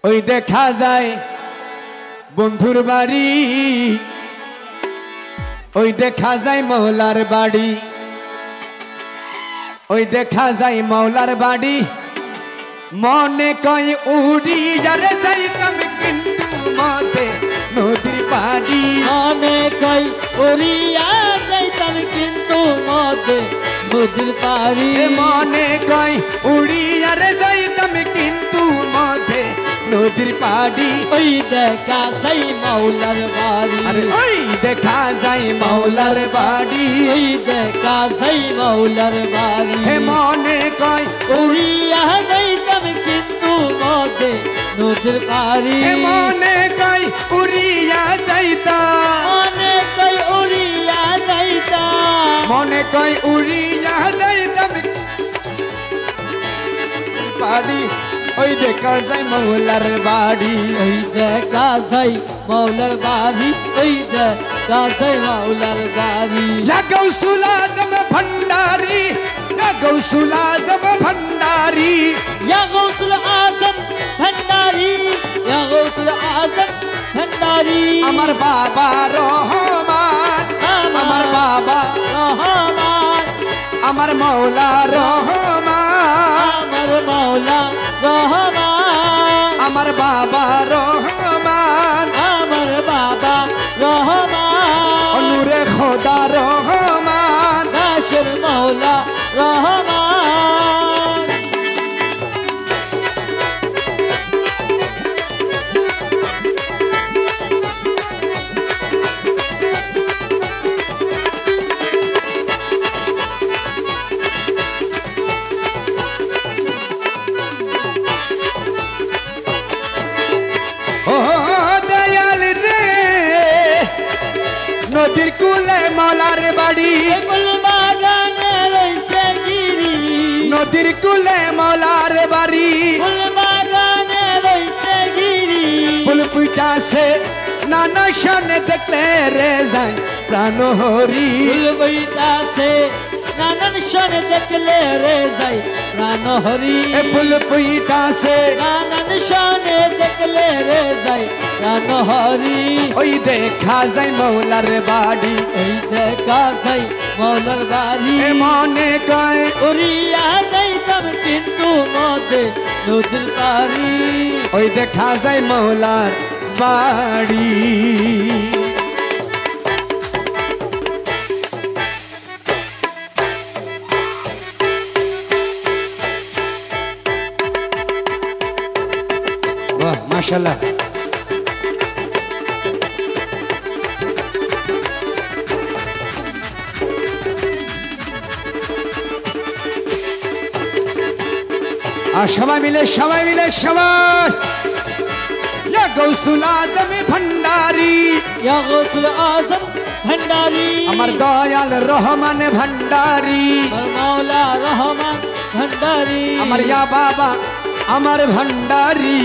ওই দেখা যায় বন্ধুর বাড়ি, ওই দেখা যায় মৌলার বাড়ি, ওই দেখা যায় মৌলার বাড়ি। মনে কয় উড়ি যারে যাইতাম কিন্তু মতে নদীর পাড়ি। মনে কয় উড়িয়া যাইতাম কিন্তু মতে নদীর পাড়ি। মনে কয় উড়ি যারে যাইতাম কিন্তু মতে নদীর পাড়ি। ওই দেখা যায় মৌলার বাড়ি, আরে ওই দেখা যায় মৌলার বাড়ি, ওই দেখা যায় মৌলার বাড়ি। হে মনে কয় উড়িয়া যাইতাম কিন্তু মতে নদীর পাড়ি। হে মনে কয় উড়িয়া যাইতাম, মনে কয় উড়িয়া যাইতাম, মনে কয় উড়িয়া যাইতাম পাড়ি। ওই দেখা যায় মৌলার বাড়ি, ওই দেখা যায় মৌলার বাড়ি, ওই দেখা যায় মৌলার বাড়ি। গৌসুল আজম ভণ্ডারি, গৌসুল আজম ভণ্ডারি, ইয়া গৌসুল আজম ভণ্ডারি, ইয়া গৌসুল আজম ভণ্ডারি। আমার বাবা রহমান, আমার বাবা রহমান, আমার মৌলা রহমান, আমার মৌলা রহমান, আমার বাবা রহমান, আমার বাবা রহমান, নূরে খোদা রহমান, নাসির মৌলা রহমান। ও দয়াল রে নদীর কুলে মৌলার বাড়ি, ফুল বাগানে রইছে গিরি, নদীর কুলে মৌলার বাড়ি। ফুল বাগানে রইছে গিরি, ফুল পুইটাছে নানা শানে দেখলে রে যায় প্রাণ হরি। ফুল বইতাছে নানান শনে দেখলে রে যাই প্রাণ হরি। এ ফুল পুইটাছে নানান শনে দেখলে রে যাই প্রাণ হরি। ওই দেখা যায় মৌলার বাড়ি, ওই দেখা যাই মৌলার বাড়ি। এ মনে কয় উড়িয়া যাইতাম কিন্তু মতে নদীর পাড়ি। ওই দেখা যায় মৌলার বাড়ি। বাহ মাশাআল্লাহ। আর সবাই মিলে সবাই মিলে সবাই ইয়া গৌসুল আজম ভণ্ডারি, ইয়া গৌসুল আজম ভণ্ডারি, আমার দয়াল রহমান ভণ্ডারি, আমার মৌলা রহমান ভণ্ডারি, আমার ইয়া বাবা আমার ভণ্ডারি।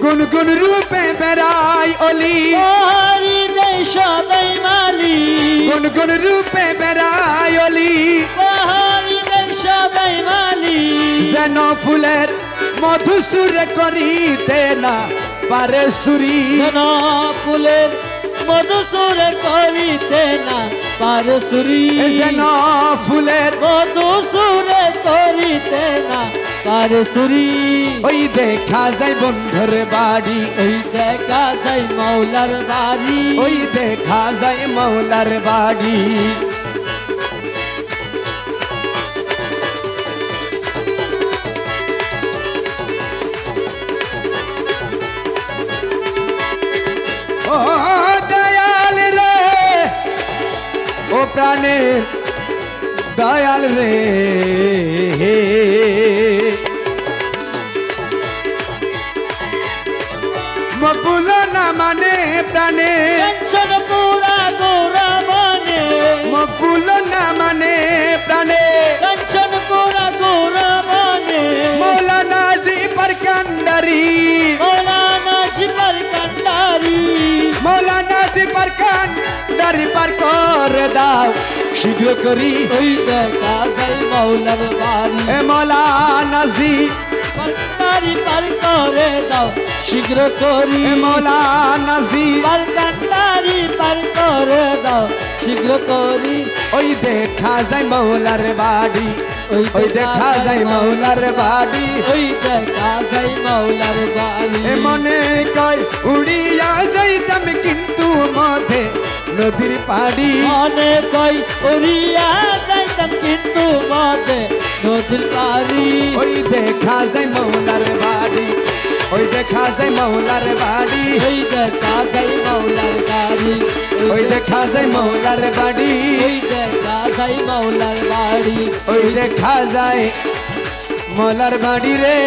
গুনগুন রূপে বেড়াই অলি, হরি দেশ বেমালি, গুনগুন রূপে বেড়াই অলি, হরি দেশ বেমালি, যেন ফুলের মধুসুর করিতে না পারে সুরি। যেন ফুলের মধুসুর করিতে না পারে সুরি, যেন ফুলের মধুসুর করিতে না পারে সুরি। ওই দেখা যায় বন্ধুর বাড়ি, ওই দেখা যায় মৌলার বাড়ি, ওই দেখা যায় মৌলার বাড়ি। ও দয়াল রে ও প্রাণের দয়াল রে, মকুল না মানে প্রাণে, টেনশন পুরা গোরা মনে, মকুল না মানে প্রাণে, টেনশন পুরা গোরা মনে, মৌলানা জি पर कंडरी मौलाना নাজি পারকান দাড়ি পার করে দাও শীঘ্র করি ওই দেখা যায় মৌলার বাড়ি এ মৌলা নাজি দাড়ি পার করে দাও শীঘ্র করি এ মৌলা নাজি দাড়ি পার করে দাও শীঘ্র করি ওই দেখা যায় মৌলার বাড়ি ওই দেখা যায় মৌলার বাড়ি ওই দেখা যায় মৌলার বাড়ি এ মনে কয় উড়িয়া যাইতাম কিন্তু মধ্যে নদীর পাড়ি মনে কই উড়িয়া যাইতাম কিন্তু মধ্যে নদীর পাড়ি ওই দেখা যায় মৌলার বাড়ি ওই দেখা যায় মৌলার বাড়ি ওই দেখা যায় মৌলার বাড়ি ওই দেখা যায় মৌলার বাড়ি ওই দেখা যায় মৌলার বাড়ি ওই দেখা যায় মৌলার বাড়ি রে